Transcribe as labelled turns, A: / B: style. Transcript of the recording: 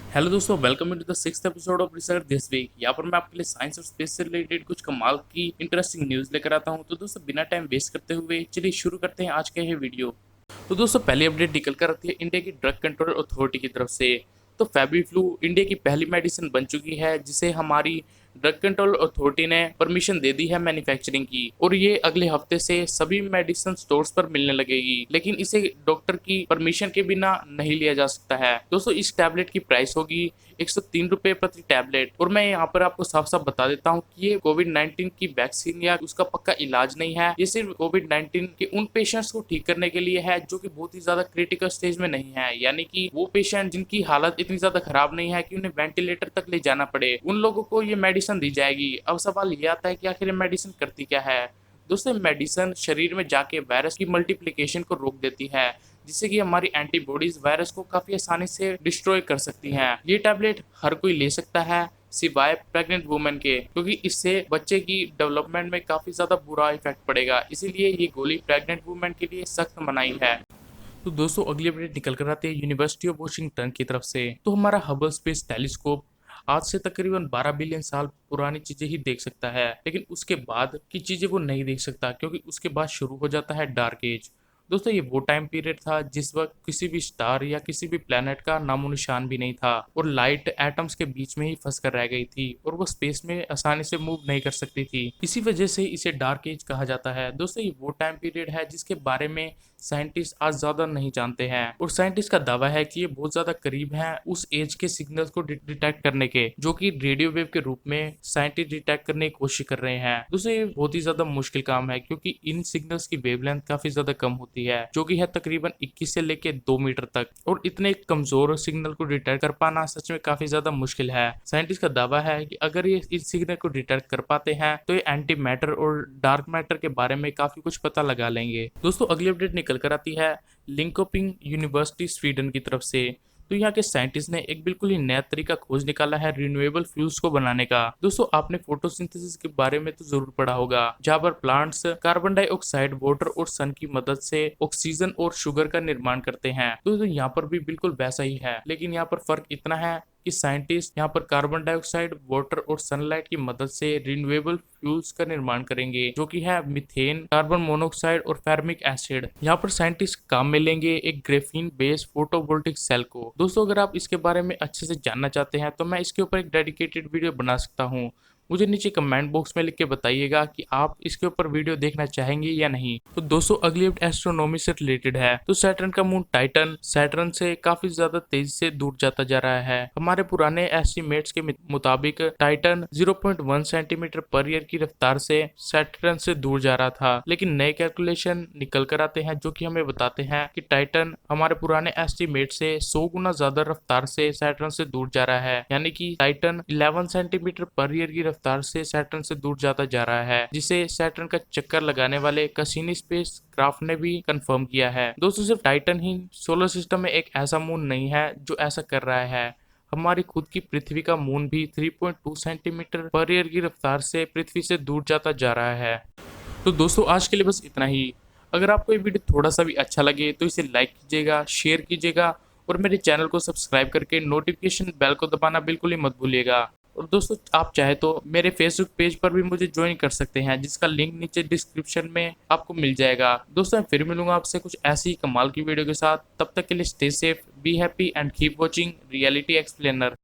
A: Hello दोस्तों, welcome to the sixth episode of research this week. यहाँ पर मैं आपके लिए साइंस और स्पेस से रिलेटेड कुछ कमाल की इंटरेस्टिंग न्यूज़ लेकर आता हूँ। तो दोस्तों, बिना टाइम वेस्ट करते हुए चलिए शुरू करते हैं आज का ये वीडियो। तो दोस्तों, पहली अपडेट निकल कर आती है इंडिया की ड्रग कंट्रोल अथॉरिटी की तरफ से। तो फेबीफ्लू इंडिया की पहली मेडिसिन बन चुकी है जिसे हमारी ड्रग कंट्रोल अथॉरिटी ने परमिशन दे दी है मैन्युफैक्चरिंग की, और ये अगले हफ्ते से सभी मेडिसिन स्टोर्स पर मिलने लगेगी। लेकिन इसे डॉक्टर की परमिशन के बिना नहीं लिया जा सकता है। दोस्तों, इस टैबलेट की प्राइस होगी 103 रुपए प्रति टैबलेट। और मैं यहाँ पर आपको साफ साफ बता देता हूँ कि ये कोविड-19 की वैक्सीन या उसका पक्का इलाज नहीं है। ये सिर्फ कोविड-19 के उन पेशेंट्स को ठीक करने के लिए है जो कि बहुत ही ज्यादा क्रिटिकल स्टेज में नहीं है, यानी कि वो पेशेंट जिनकी हालत इतनी ज्यादा खराब नहीं है कि उन्हें वेंटिलेटर तक ले जाना पड़े, उन लोगों को ये मेडिसिन दी जाएगी। अब सवाल ये आता है कि आखिर ये मेडिसिन करती क्या है। दोस्तों, मेडिसिन शरीर में जाके वायरस की मल्टीप्लिकेशन को रोक देती है, जिससे कि हमारी एंटीबॉडीज वायरस को काफी आसानी से डिस्ट्रॉय कर सकती हैं। ये टैबलेट हर कोई ले सकता है सिवाय प्रेग्नेंट वुमेन के, क्योंकि इससे बच्चे की डेवलपमेंट में काफी ज्यादा बुरा इफेक्ट पड़ेगा। इसीलिए ये गोली प्रेग्नेंट वुमेन के लिए सख्त मनाही है। तो दोस्तों, अगली अपडेट निकल कर आती है यूनिवर्सिटी ऑफ वॉशिंगटन की तरफ से। तो हमारा हबल स्पेस टेलीस्कोप आज से तकरीबन 12 बिलियन साल पुरानी चीजें ही देख सकता है, लेकिन उसके बाद की चीजें वो नहीं देख सकता, क्योंकि उसके बाद शुरू हो जाता है डार्क एज। दोस्तों, ये वो टाइम पीरियड था जिस वक्त किसी भी स्टार या किसी भी प्लेनेट का नामो निशान भी नहीं था, और लाइट एटम्स के बीच में ही फंस कर रह गई थी, और वो स्पेस में आसानी से मूव नहीं कर सकती थी। इसी वजह से इसे डार्क एज कहा जाता है। दोस्तों, ये वो टाइम पीरियड है जिसके बारे में साइंटिस्ट आज ज्यादा नहीं जानते हैं, और साइंटिस्ट का दावा है कि ये बहुत ज्यादा करीब है उस एज के सिग्नल्स को डिटेक्ट करने के, जो कि रेडियो वेव के रूप में साइंटिस्ट डिटेक्ट करने की कोशिश कर रहे हैं। दोस्तों, ये बहुत ही ज्यादा मुश्किल काम है, क्योंकि इन सिग्नल्स की वेवलेंथ काफी ज्यादा कम होती है, जो कि है तकरीबन 21 से लेके 2 मीटर तक, और इतने कमजोर सिग्नल को डिटेक्ट कर पाना सच में काफी ज्यादा मुश्किल है। साइंटिस्ट का दावा है कि अगर ये इस सिग्नल को डिटेक्ट कर पाते हैं तो ये एंटी मैटर और डार्क मैटर के बारे में काफी कुछ पता लगा लेंगे। दोस्तों, अगली अपडेट निकल कर आती है लिंकोपिंग यूनिवर्सिटी स्वीडन की तरफ से। तो यहाँ के साइंटिस्ट ने एक बिल्कुल ही नया तरीका खोज निकाला है रिन्यूएबल फ्यूल्स को बनाने का। दोस्तों, आपने फोटोसिंथेसिस के बारे में तो जरूर पढ़ा होगा, जहाँ पर प्लांट्स कार्बन डाइऑक्साइड, वाटर और सन की मदद से ऑक्सीजन और शुगर का निर्माण करते हैं। दोस्तों, यहाँ पर भी बिल्कुल वैसा ही है, लेकिन यहाँ पर फर्क इतना है कि साइंटिस्ट यहाँ पर कार्बन डाइऑक्साइड, वाटर और सनलाइट की मदद से रिन्यूएबल फ्यूल्स का निर्माण करेंगे, जो कि है मीथेन, कार्बन मोनोक्साइड और फॉर्मिक एसिड। यहाँ पर साइंटिस्ट काम में लेंगे एक ग्रेफीन बेस्ड फोटोवोल्टिक सेल को। दोस्तों, अगर आप इसके बारे में अच्छे से जानना चाहते हैं तो मैं इसके ऊपर एक डेडिकेटेड वीडियो बना सकता हूँ। मुझे नीचे कमेंट बॉक्स में लिख के बताइएगा कि आप इसके ऊपर वीडियो देखना चाहेंगे या नहीं। तो दोस्तों, अगली एस्ट्रोनॉमी से रिलेटेड है। तो सैटर्न का मून टाइटन सैटर्न से काफी ज्यादा तेजी से दूर जाता जा रहा है। हमारे पुराने एस्टिमेट्स के मुताबिक टाइटन 0.1 सेंटीमीटर पर ईयर की रफ्तार से सैटर्न से दूर जा रहा था, लेकिन नए कैलकुलेशन निकल कर आते हैं जो कि हमें बताते हैं कि टाइटन हमारे पुराने एस्टिमेट से 100 गुना ज्यादा रफ्तार से सैटर्न से दूर जा रहा है, यानी कि टाइटन 11 सेंटीमीटर पर ईयर की रफ्तार से सैटर्न से दूर जाता जा रहा है, जिसे सैटर्न का चक्कर लगाने वाले कैसिनी स्पेस क्राफ्ट ने भी कंफर्म किया है। दोस्तों, सिर्फ टाइटन ही सोलर सिस्टम में एक ऐसा मून नहीं है जो ऐसा कर रहा है। हमारी खुद की पृथ्वी का मून भी 3.2 सेंटीमीटर पर ईयर की रफ्तार से पृथ्वी से दूर जाता जा रहा है। तो दोस्तों, आज के लिए बस इतना ही। अगर आपको ये वीडियो थोड़ा सा भी अच्छा लगे तो इसे लाइक कीजिएगा, शेयर कीजिएगा, और मेरे चैनल को सब्सक्राइब करके नोटिफिकेशन बेल को दबाना बिल्कुल ही मत भूलिएगा। और दोस्तों, आप चाहे तो मेरे फेसबुक पेज पर भी मुझे ज्वाइन कर सकते हैं, जिसका लिंक नीचे डिस्क्रिप्शन में आपको मिल जाएगा। दोस्तों, मैं फिर मिलूंगा आपसे कुछ ऐसी कमाल की वीडियो के साथ। तब तक के लिए stay safe, be happy and keep watching reality explainer.